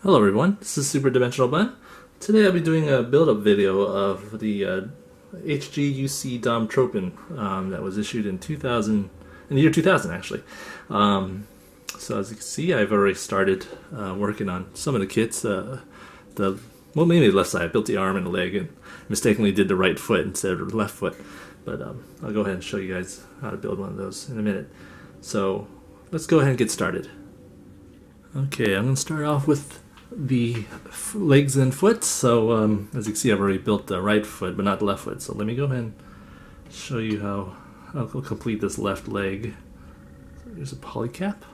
Hello everyone, this is Super Dimensional Bun. Today I'll be doing a build-up video of the HGUC DOM Tropen that was issued in the year 2000 actually. So as you can see, I've already started working on some of the kits. Well, mainly the left side. I built the arm and the leg and mistakenly did the right foot instead of the left foot. But I'll go ahead and show you guys how to build one of those in a minute. So let's go ahead and get started. Okay, I'm going to start off with the legs and foot. So as you can see, I've already built the right foot but not the left foot, so let me go ahead and show you how I'll complete this left leg. So here's a poly cap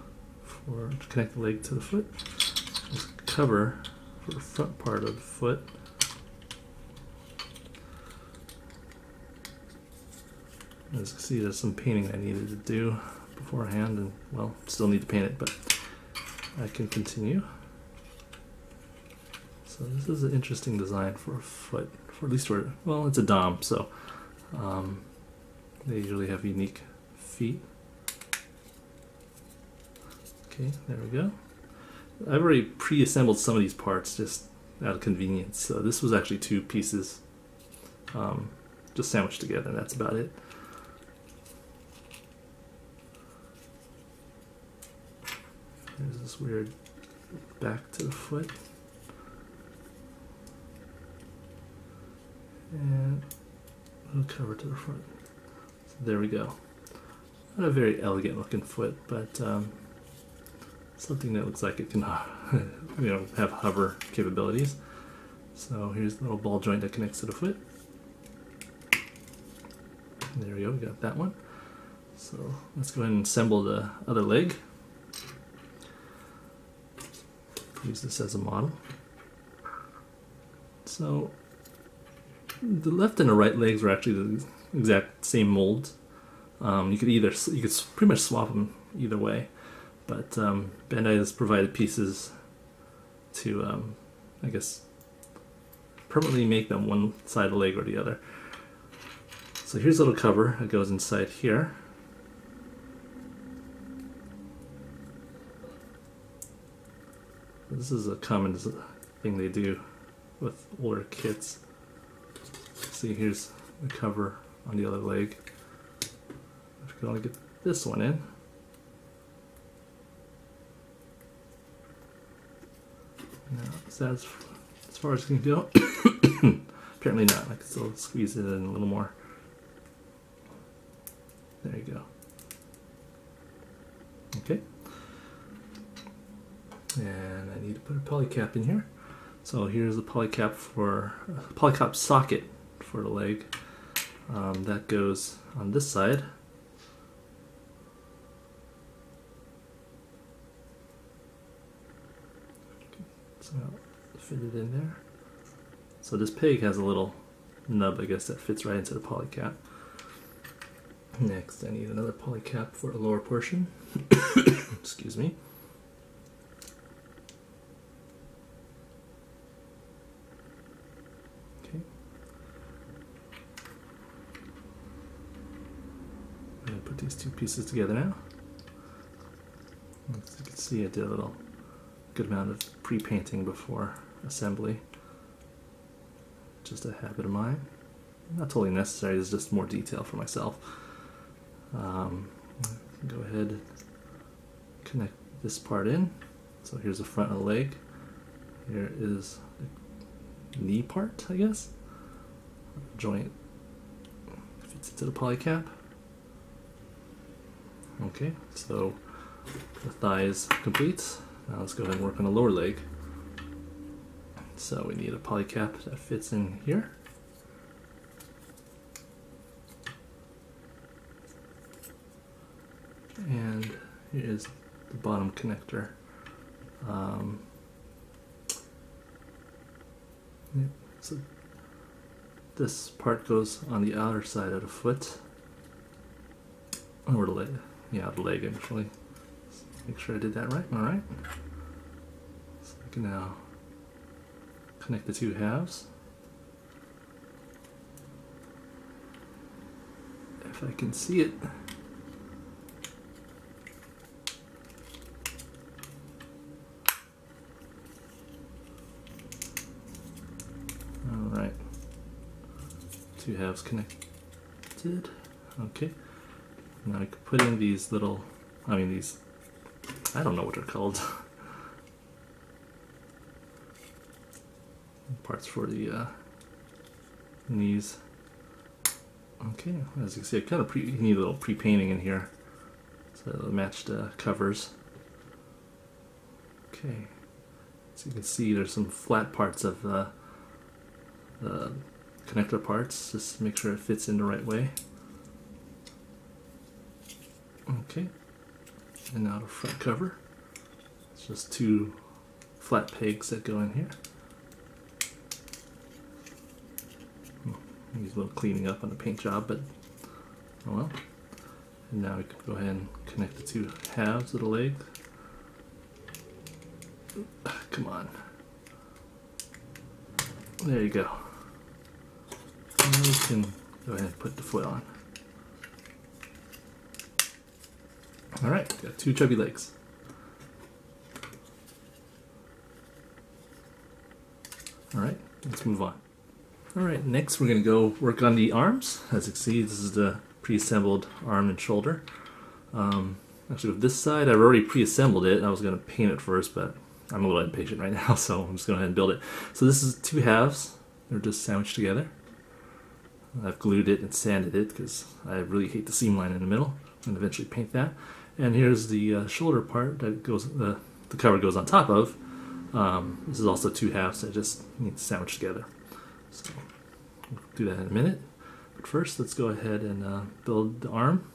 to connect the leg to the foot. There's a cover for the front part of the foot. As you can see, there's some painting I needed to do beforehand, and well, still need to paint it, but I can continue. So this is an interesting design for a foot, for at least for, well, it's a DOM, so they usually have unique feet. Okay, there we go. I've already pre-assembled some of these parts just out of convenience. So this was actually two pieces just sandwiched together, and that's about it. There's this weird back to the foot. And a little cover to the front. So there we go. Not a very elegant looking foot, but something that looks like it can have hover capabilities. So here's the little ball joint that connects to the foot. There we go, we got that one. So let's go ahead and assemble the other leg. Use this as a model. So the left and the right legs were actually the exact same mold. You could pretty much swap them either way, but Bandai has provided pieces to I guess permanently make them one side of the leg or the other. So here's a little cover that goes inside here. This is a common thing they do with older kits. See, here's the cover on the other leg. I can only get this one in. Now, is that as far as it can go? Apparently not. I can still squeeze it in a little more. There you go. Okay. And I need to put a poly cap in here. So here's the poly cap socket for the leg. That goes on this side. So I'll fit it in there. So this peg has a little nub, I guess, that fits right into the poly cap. Next, I need another poly cap for the lower portion. Excuse me. Put these two pieces together now. As you can see, I did a good amount of pre-painting before assembly. Just a habit of mine. Not totally necessary, it's just more detail for myself. Go ahead and connect this part in. So here's the front of the leg. Here is the knee part, I guess. Joint fits into the poly cap. Okay, so the thigh is complete. Now let's go ahead and work on the lower leg. So we need a poly cap that fits in here. And here is the bottom connector. So this part goes on the outer side of the foot. Or the leg. Yeah, the leg actually. Make sure I did that right. Alright. So I can now connect the two halves. If I can see it. two halves connected. Okay. Now I can put in these little, these, I don't know what they're called. Parts for the knees. Okay, as you can see, I kind of need a little pre-painting in here so it'll match the covers. Okay, so you can see there's some flat parts of the connector parts, just to make sure it fits in the right way. Okay, and now the front cover. It's just two flat pegs that go in here. Needs a little cleaning up on the paint job, but oh well. And now we can go ahead and connect the two halves of the leg. Come on. There you go. And we can go ahead and put the foot on. Alright, got two chubby legs. Alright, let's move on. Alright, next we're going to go work on the arms. As you can see, this is the pre-assembled arm and shoulder. Actually, with this side, I've already pre-assembled it. I was going to paint it first, but I'm a little impatient right now, so I'm just going to go ahead and build it. So this is two halves. They're just sandwiched together. I've glued it and sanded it because I really hate the seam line in the middle. I'm going to eventually paint that. And here's the shoulder part that goes, the cover goes on top of. This is also two halves that just need to sandwich together. So we'll do that in a minute. But first, let's go ahead and build the arm.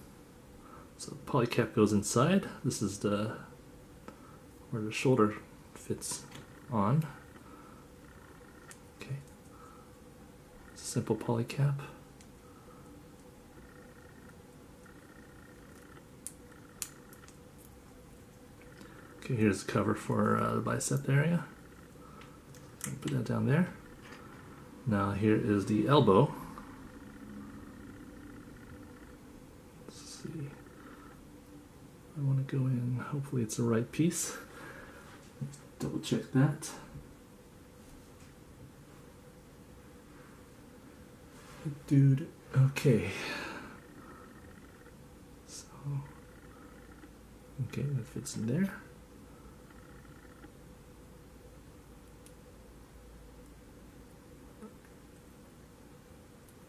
So the polycap goes inside. This is where the shoulder fits on. Okay. Simple polycap. Okay, here's the cover for the bicep area. Put that down there. Now here is the elbow. Let's see. I want to go in, hopefully it's the right piece. Let's double check that. Dude, okay. So, okay, that fits in there.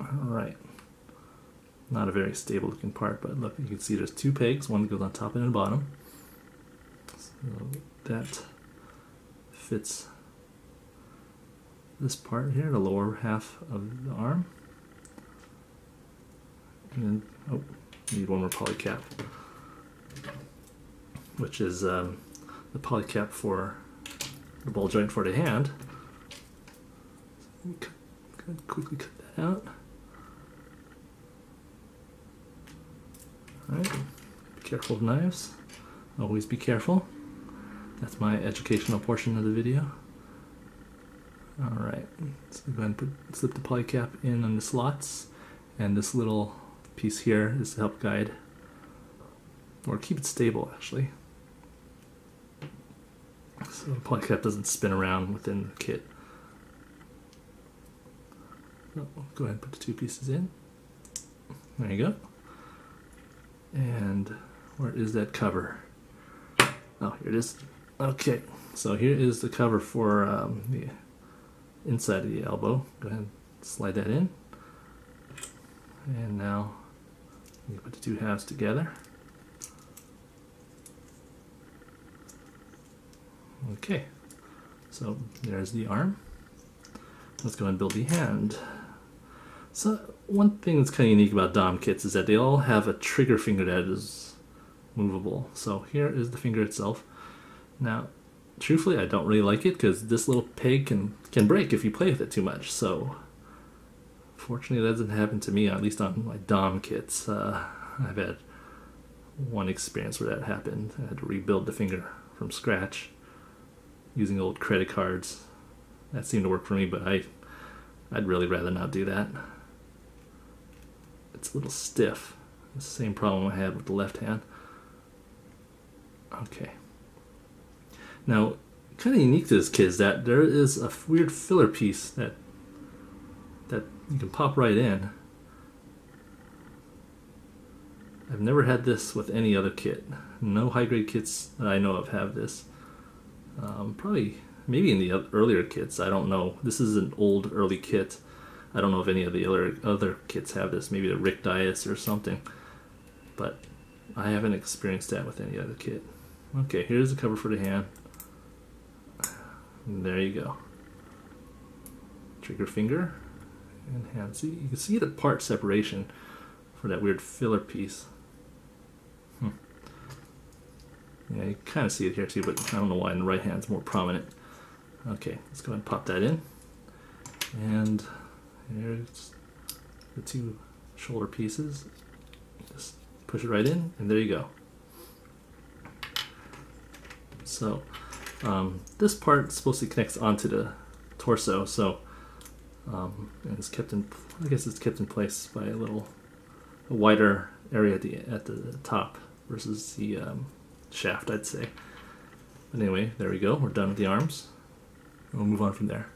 Alright, not a very stable looking part, but look, you can see there's two pegs, one goes on top and the bottom. So that fits this part here, the lower half of the arm. And oh, need one more polycap, which is the polycap for the ball joint for the hand. So quickly cut that out. Alright, be careful of knives. Always be careful. That's my educational portion of the video. Alright, so go ahead and slip the polycap in on the slots, and this little piece here is to help guide, or keep it stable actually. So the polycap doesn't spin around within the kit. So go ahead and put the two pieces in. There you go. And where is that cover? Oh, here it is. Okay, so here is the cover for the inside of the elbow. Go ahead and slide that in. And now you put the two halves together. Okay, so there's the arm. Let's go ahead and build the hand. So one thing that's kind of unique about Dom kits is that they all have a trigger finger that is movable. So here is the finger itself. Now, truthfully, I don't really like it because this little peg can break if you play with it too much. So fortunately, that doesn't happen to me, at least on my Dom kits. I've had one experience where that happened. I had to rebuild the finger from scratch using old credit cards. That seemed to work for me, but I'd really rather not do that. It's a little stiff. It's the same problem I had with the left hand. Okay. Now, kind of unique to this kit is that there is a weird filler piece that You can pop right in. I've never had this with any other kit. No high-grade kits that I know of have this. Probably, maybe in the earlier kits, I don't know. This is an old, early kit. I don't know if any of the other kits have this. Maybe the Rick Dias or something. But I haven't experienced that with any other kit. Okay, here's the cover for the hand. And there you go. Trigger finger and hand. See, you can see the part separation for that weird filler piece. Yeah, you kind of see it here too, but I don't know why in the right hand it's more prominent. Okay, let's go ahead and pop that in. And here's the two shoulder pieces. Just push it right in, and there you go. So this part supposedly connects onto the torso, so and it's kept in. I guess it's kept in place by a wider area at the top versus the shaft, I'd say. But anyway, there we go. We're done with the arms. We'll move on from there.